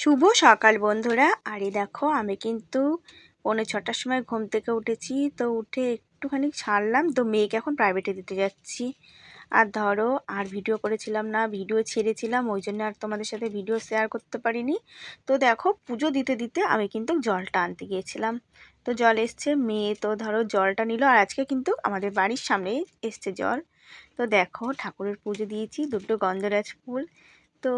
শুভ সকাল বন্ধুরা। আর এই দেখো আমি কিন্তু 6:45 সময় ঘুম থেকে উঠেছি। তো উঠে একটুখানি ছাড়লাম, তো মেয়েকে এখন প্রাইভেটে দিতে যাচ্ছি। আর ধরো আর ভিডিও করেছিলাম না, ভিডিও ছেড়েছিলাম, ওই জন্য আর তোমাদের সাথে ভিডিও শেয়ার করতে পারিনি। তো দেখো পুজো দিতে দিতে আমি কিন্তু জলটা আনতে গিয়েছিলাম। তো জল এসছে, মেয়ে তো ধরো জলটা নিল। আর আজকে কিন্তু আমাদের বাড়ির সামনে এসছে জল। তো দেখো ঠাকুরের পুজো দিয়েছি, দুটো গন্ধরাজ ফুল। তো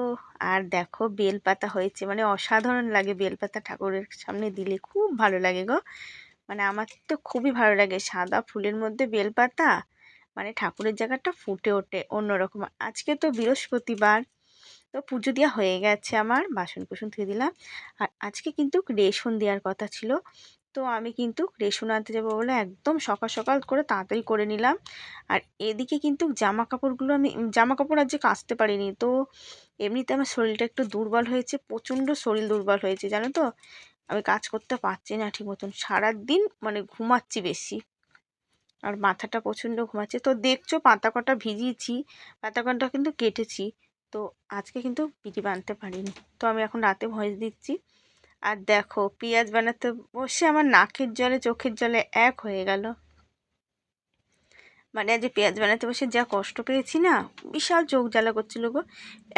আর দেখো বেলপাতা হয়েছে, মানে অসাধারণ লাগে বেলপাতা ঠাকুরের সামনে দিলে, খুব ভালো লাগে গো। মানে আমার তো খুবই ভালো লাগে সাদা ফুলের মধ্যে বেলপাতা, মানে ঠাকুরের জায়গাটা ফুটে ওঠে অন্যরকম। আজকে তো বৃহস্পতিবার, তো পুজো দেওয়া হয়ে গেছে, আমার বাসন কুসন ধুয়ে দিলাম। আর আজকে কিন্তু রেশন দেওয়ার কথা ছিল, তো আমি কিন্তু রেশন আনতে যাবো বলে একদম সকাল সকাল করে তাড়াতাড়ি করে নিলাম। আর এদিকে কিন্তু জামা কাপড়গুলো আমি জামা কাপড় আজকে কাচতে পারিনি। তো এমনিতে আমার শরীরটা একটু দুর্বল হয়েছে, প্রচণ্ড শরীর দুর্বল হয়েছে জানো তো। আমি কাজ করতে পারছি না ঠিক মতন, সারাদিন মানে ঘুমাচ্ছি বেশি, আর মাথাটা প্রচণ্ড ঘুমাচ্ছে। তো দেখছো পাতা কটা ভিজিয়েছি, পাতা কটা কিন্তু কেটেছি। তো আজকে কিন্তু পিঠি বানতে পারিনি, তো আমি এখন রাতে ভয়েস দিচ্ছি। আর দেখো পেঁয়াজ বানাতে বসে আমার নাকের জলে চোখের জলে এক হয়ে গেল। মানে আজ পেঁয়াজ বানাতে বসে যা কষ্ট পেয়েছি না, বিশাল চোখ জ্বালা করছিল গো।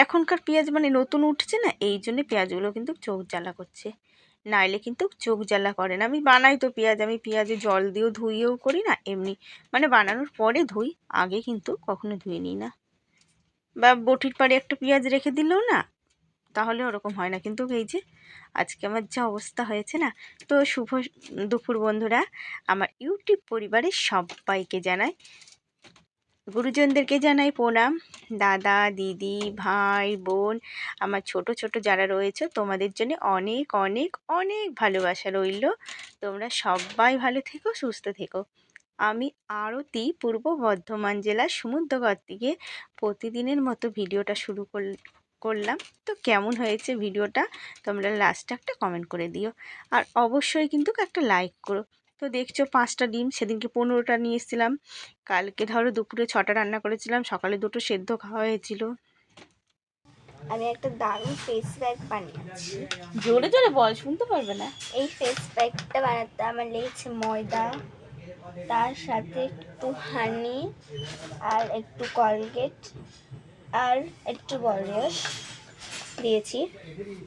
এখনকার পেঁয়াজ মানে নতুন উঠছে না, এই জন্যে পেঁয়াজগুলো কিন্তু চোখ জ্বালা করছে, নাইলে কিন্তু চোখ জ্বালা করে না। আমি বানাই তো পেঁয়াজ, আমি পেঁয়াজে জল দিয়েও ধুইয়েও করি না, এমনি মানে বানানোর পরে ধুই, আগে কিন্তু কখনো ধুয়ে নিই না। বা বটির পাড়ে একটা পেঁয়াজ রেখে দিলেও না, তাহলে ওরকম হয় না। কিন্তু এই যে আজকে আমার যা অবস্থা হয়েছে না। তো শুভ দুপুর বন্ধুরা। আমার ইউটিউব পরিবারের সবাইকে জানাই, গুরুজনদেরকে জানাই প্রণাম, দাদা দিদি ভাই বোন, আমার ছোট ছোট যারা রয়েছে তোমাদের জন্য অনেক অনেক অনেক ভালোবাসা রইল। তোমরা সবাই ভালো থেকো, সুস্থ থেকো। আমি আরতি, পূর্ব বর্ধমান জেলার সমুদ্রগড় থেকে প্রতিদিনের মতো ভিডিওটা শুরু করলাম। তো কেমন হয়েছে ভিডিওটা তোমরা লাস্টে একটা কমেন্ট করে দিও, আর অবশ্যই কিন্তু একটা লাইক করো। তো দেখছো 5টা ডিম, সেদিনকে 15টা নিয়ে এসেছিলাম। কালকে ধরো দুপুরে 6টা রান্না করেছিলাম, সকালে 2টো সেদ্ধ খাওয়া হয়েছিল। আমি একটা দারুণ ফেস প্যাক বানিয়েছি। জোরে জোরে বল, শুনতে পারবে না। এই ফেস প্যাকটা বানাতে আমার লেগেছে ময়দা, তার সাথে একটু হানি, আর একটু কলগেট, আর একটু বডি ওয়াশ দিয়েছি।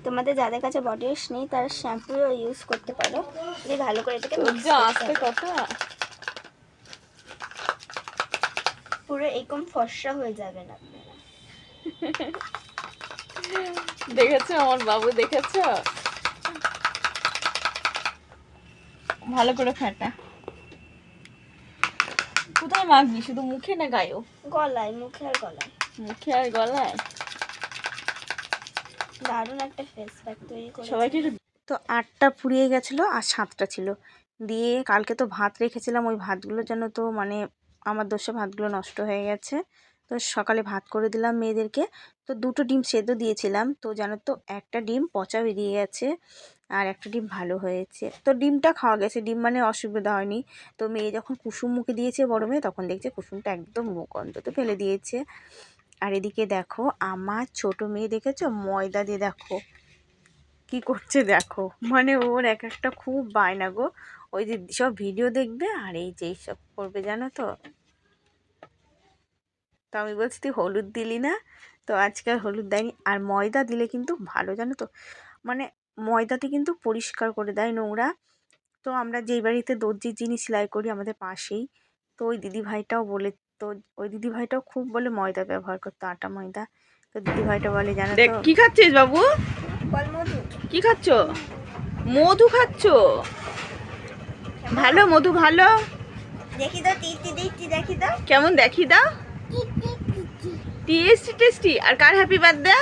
তোমাদের যাদের কাছে বডি ওয়াশ নেই তারা শ্যাম্পুও ইউজ করতে পারো। দিয়ে ভালো করে এটাকে মিক্স করতে হবে। পুরো এরকম ফর্সা হয়ে যাবে না আপনারা। দেখেছো আমার বাবু, দেখেছো ভালো করে ফাটা। কোথায় মাখবি, শুধু মুখে না গায়েও? গলায়, মুখে আর গলায়। মুখে আর গলায়। দারুণ একটা ফেস প্যাক তৈরি করে সবাইকে তো 8টা ফুরিয়ে গেছিলো আর 7টা ছিল। দিয়ে কালকে তো ভাত রেখেছিলাম, ওই ভাতগুলো যেন তো মানে আমার দোষে ভাতগুলো নষ্ট হয়ে গেছে। তো সকালে ভাত করে দিলাম মেয়েদেরকে। তো 2টো ডিম সেদ্ধ দিয়েছিলাম, তো জানো তো একটা ডিম পচা বেরিয়ে গেছে, আর একটা ডিম ভালো হয়েছে। তো ডিমটা খাওয়া গেছে, ডিম মানে অসুবিধা হয়নি। তো মেয়ে যখন কুসুম মুখে দিয়েছে বড় মেয়ে, তখন দেখছে কুসুমটা একদম মুখ অন্তত ফেলে দিয়েছে। আর এদিকে দেখো আমার ছোট মেয়ে, দেখেছো ময়দা দিয়ে দেখো কি করছে দেখো, মানে ওর এক একটা খুব বায়না গো। ওই যে সব ভিডিও দেখবে আর এই যে সব করবে জানো তো। তো আমি বলছি তুই হলুদ দিলি না, তো আজকে আর হলুদ দেয়নি। আর ময়দা দিলে কিন্তু ভালো জানো তো, মানে ময়দাতে কিন্তু পরিষ্কার করে দেয় নোংরা। তো আমরা যেই বাড়িতে দর্জির জিনিস সেলাই করি আমাদের পাশেই, তো ওই দিদিভাইটাও বলে, তো ওই দিদিভাইটাও খুব বলে ময়দা ব্যবহার করতো, আটা ময়দা। তো দিদিভাইটা বলে জানো তো। কি খাচ্ছিস বাবু, কি খাচ্ছ? মধু খাচ্ছ? ভালো মধু, ভালো। দেখি দাও, টিটি দিচ্ছি, দেখি দাও কেমন, দেখি দাও। Tasty tasty. আর কার হ্যাপি বার্থডে?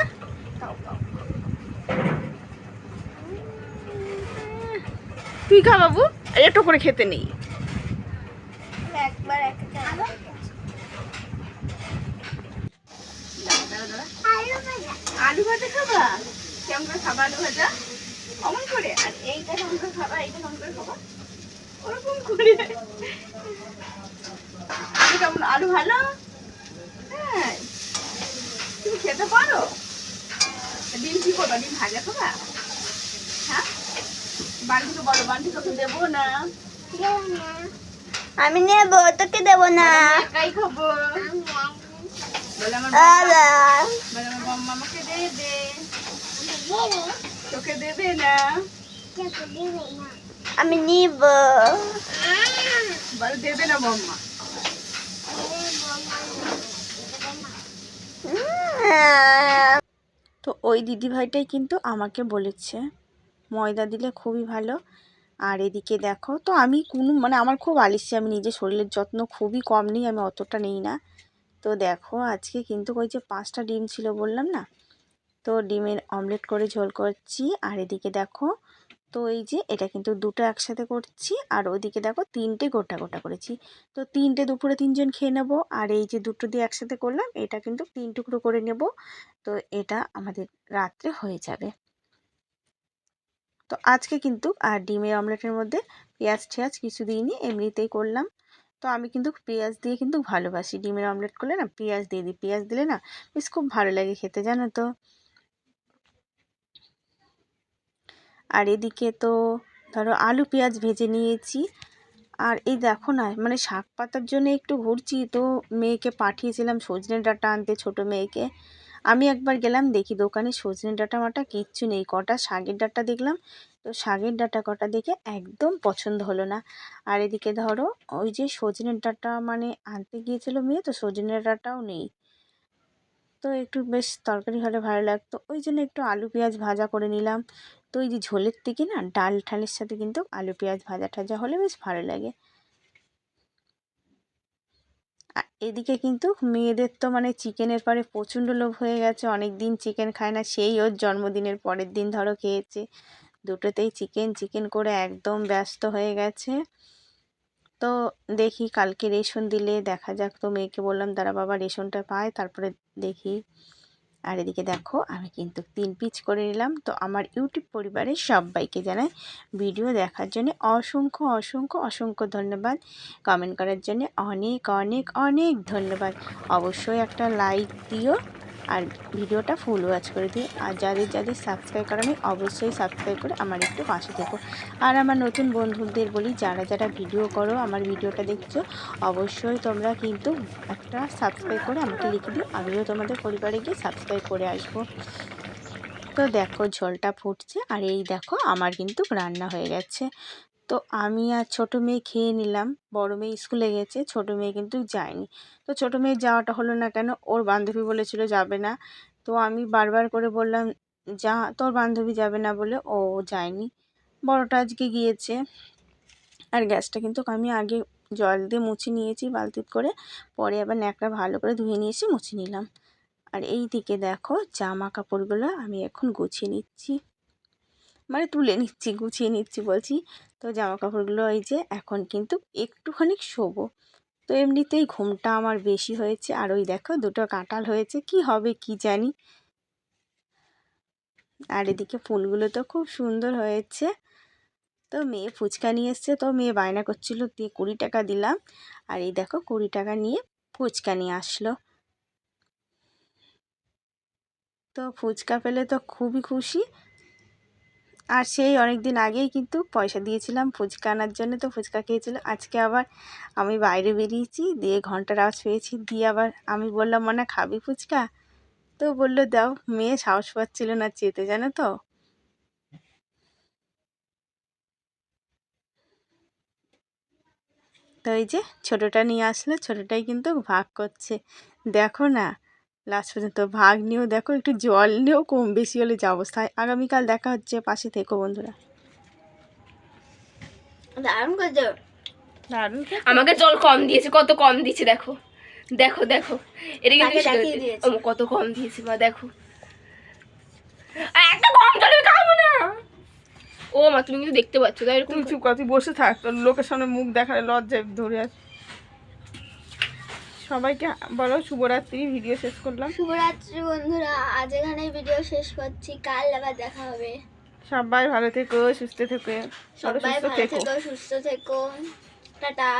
তুই খা বাবু, একটু করে খেতে নেই। একবার আলু ভাজা খাবা? কেমন করে খাবা আলু ভাজা? অমন করে। আর এইটা কেমন করে খাবা, এইটা কেমন করে খাবা, ওরকম করে। আলু কেমন, আলু ভালো? হ্যাঁ তুমি খেতে পারো? ডিম কি করবা? ডিম ভাজা খাবা? হ্যাঁ, বান্টিকে বলো, বান্টি তোকে দেবো না। আমি নেব, তোকে দেবো না। একাই খাবো। বলে আমার বম্মা আমাকে দেবে, তোকে দেবে না। আমি নিব। বলে দেবে না বম্মা। তো ওই দিদিভাইটাই কিন্তু আমাকে বলেছে ময়দা দিলে খুবই ভালো। আর এদিকে দেখো, তো আমি কোনো মানে আমার খুব আলস্য, আমি নিজের শরীরের যত্ন খুবই কম নিই, আমি অতটা নিই না। তো দেখো আজকে কিন্তু ওই যে 5টা ডিম ছিল বললাম না, তো ডিমের অমলেট করে ঝোল করছি। আর এদিকে দেখো, তো এই যে এটা কিন্তু দুটো একসাথে করছি, আর ওইদিকে দেখো 3টে গোটা গোটা করেছি। তো 3টে দুপুরে 3জন খেয়ে নেব। আর এই যে দুটো দিয়ে একসাথে করলাম, এটা কিন্তু 3 টুকরো করে নেব। তো এটা আমাদের রাত্রে হয়ে যাবে। তো আজকে কিন্তু আর ডিমের অমলেটের মধ্যে পেঁয়াজ টেয়াজ কিছু দিইনি, এমনিতেই করলাম। তো আমি কিন্তু পেঁয়াজ দিয়ে কিন্তু ভালোবাসি, ডিমের অমলেট করলে না পেঁয়াজ দিয়ে দিই, পেঁয়াজ দিলে না বেশ খুব ভালো লাগে খেতে, জানো তো। আর এদিকে তো ধরো আলু পেঁয়াজ ভেজে নিয়েছি। আর এই দেখো না, মানে শাক পাতার জন্য একটু ঘুরছি, তো মেয়েকে পাঠিয়েছিলাম সজনে ডাঁটা আনতে, ছোটো মেয়েকে। আমি একবার গেলাম, দেখি দোকানে সজনে ডাঁটা মাটা কিচ্ছু নেই, কটা শাকের ডাঁটা দেখলাম। তো শাকের ডাঁটা কটা দেখে একদম পছন্দ হলো না। আর এদিকে ধরো ওই যে সজনের ডাঁটা মানে আনতে গিয়েছিল মেয়ে, তো সজনের ডাঁটাও নেই। তো একটু বেশ তরকারি হলে ভালো লাগতো, ওই জন্য একটু আলু পেঁয়াজ ভাজা করে নিলাম। তো এই যে ঝোলের থেকে না ডাল ঠালের সাথে কিন্তু আলু পেঁয়াজ ভাজা টাজা হলে বেশ ভালো লাগে। আর এদিকে কিন্তু মেয়েদের তো মানে চিকেনের পরে প্রচণ্ড লোভ হয়ে গেছে, অনেক দিন চিকেন খায় না, সেই ওর জন্মদিনের পরের দিন ধরো খেয়েছে। দুটোতেই চিকেন চিকেন করে একদম ব্যস্ত হয়ে গেছে। তো দেখি কালকে রেশন দিলে দেখা যাক, তো মেয়েকে বললাম দাঁড়া বাবা রেশনটা পায় তারপরে দেখি। আর এদিকে দেখো আমি কিন্তু 3 পিস করে নিলাম। তো আমার ইউটিউব পরিবারের সবাইকে জানাই ভিডিও দেখার জন্য অসংখ্য অসংখ্য অসংখ্য ধন্যবাদ, কমেন্ট করার জন্য অনেক অনেক অনেক ধন্যবাদ। অবশ্যই একটা লাইক দিও আর ভিডিওটা ফুল ওয়াচ করে দিও। আর যাদের যাদের সাবস্ক্রাইব করেনি অবশ্যই সাবস্ক্রাইব করে আমার একটু পাশে থেকো। আর আমার নতুন বন্ধুদের বলি, যারা যারা ভিডিও করো আমার ভিডিওটা দেখছো, অবশ্যই তোমরা কিন্তু একটা সাবস্ক্রাইব করে আমাকে লিখে দিও, আমিও তোমাদের পরিবারে গিয়ে সাবস্ক্রাইব করে আসবো। তো দেখো ঝোলটা ফুটছে, আর এই দেখো আমার কিন্তু রান্না হয়ে গেছে। তো আমি আর ছোটো মেয়ে খেয়ে নিলাম, বড় মেয়ে স্কুলে গেছে, ছোটো মেয়ে কিন্তু যায়নি। তো ছোটো মেয়ের যাওয়াটা হলো না কেন, ওর বান্ধবী বলেছিল যাবে না। তো আমি বারবার করে বললাম যা, তোর বান্ধবী যাবে না বলে ও যায়নি। বড়টা আজকে গিয়েছে। আর গ্যাসটা কিন্তু আমি আগে জল দিয়ে মুছে নিয়েছি বালতিতে করে, পরে আবার ন্যাকড়া ভালো করে ধুয়ে নিয়ে এসে মুছে নিলাম। আর এই দিকে দেখো জামা কাপড়গুলো আমি এখন গুছিয়ে নিচ্ছি, মানে তুলে নিচ্ছি, গুছিয়ে নিচ্ছি বলছি। তো জামা কাপড়গুলো এই যে এখন কিন্তু একটুখানি শোবো। তো এমনিতেই ঘুমটা আমার বেশি হয়েছে। আর ওই দেখো দুটো কাঁঠাল হয়েছে, কি হবে কি জানি। আর এদিকে ফুলগুলো তো খুব সুন্দর হয়েছে। তো মেয়ে ফুচকা নিয়ে এসছে, তো মেয়ে বায়না করছিল, দিয়ে 20 টাকা দিলাম। আর এই দেখো 20 টাকা নিয়ে ফুচকা নিয়ে আসলো। তো ফুচকা পেলে তো খুবই খুশি। আর সেই অনেক দিন আগেই কিন্তু পয়সা দিয়েছিলাম ফুচকা আনার জন্য, তো ফুচকা খেয়েছিল। আজকে আবার আমি বাইরে বেরিয়েছি, দিয়ে ঘন্টার আওয়াজ পেয়েছি, দিয়ে আবার আমি বললাম মনে খাবি ফুচকা? তো বললো দাও। মেয়ে সাহস পাচ্ছিল না চেতে, জানো তো। তো এই যে ছোটোটা নিয়ে আসলো, ছোটোটাই কিন্তু ভাগ করছে, দেখো না লাস্ট পর্যন্ত ভাগ নিয়েও দেখো একটু জল নিয়েও কম বেশি হলে যা অবস্থায়। আগামীকাল দেখা হচ্ছে, পাশে থেকো বন্ধুরা। দারুণ করছো। দারুণ। আমাকে জল কম দিয়েছে, কত কম দিয়েছে দেখো, দেখো দেখো, এটা কিন্তু তাকে দেখিয়ে দিয়েছে। কত কম দিয়েছে মা, দেখো। আর একটা কম জলে খাবো না। ও মা তুমি কিন্তু দেখতে পাচ্ছ তাই, এরকম তুই চুপ কর, তুই বসে থাক, তোর লোকের সামনে মুখ দেখালে লজ্জায় ধরে আস। সবাইকে বলো শুভরাত্রি, ভিডিও শেষ করলাম। শুভরাত্রি বন্ধুরা, আজ এখানে ভিডিও শেষ করছি, কাল আবার দেখা হবে। সবাই ভালো থেকো, সুস্থ থেকো, সবাই ভালো থেকো, সুস্থ থেকো, টাটা।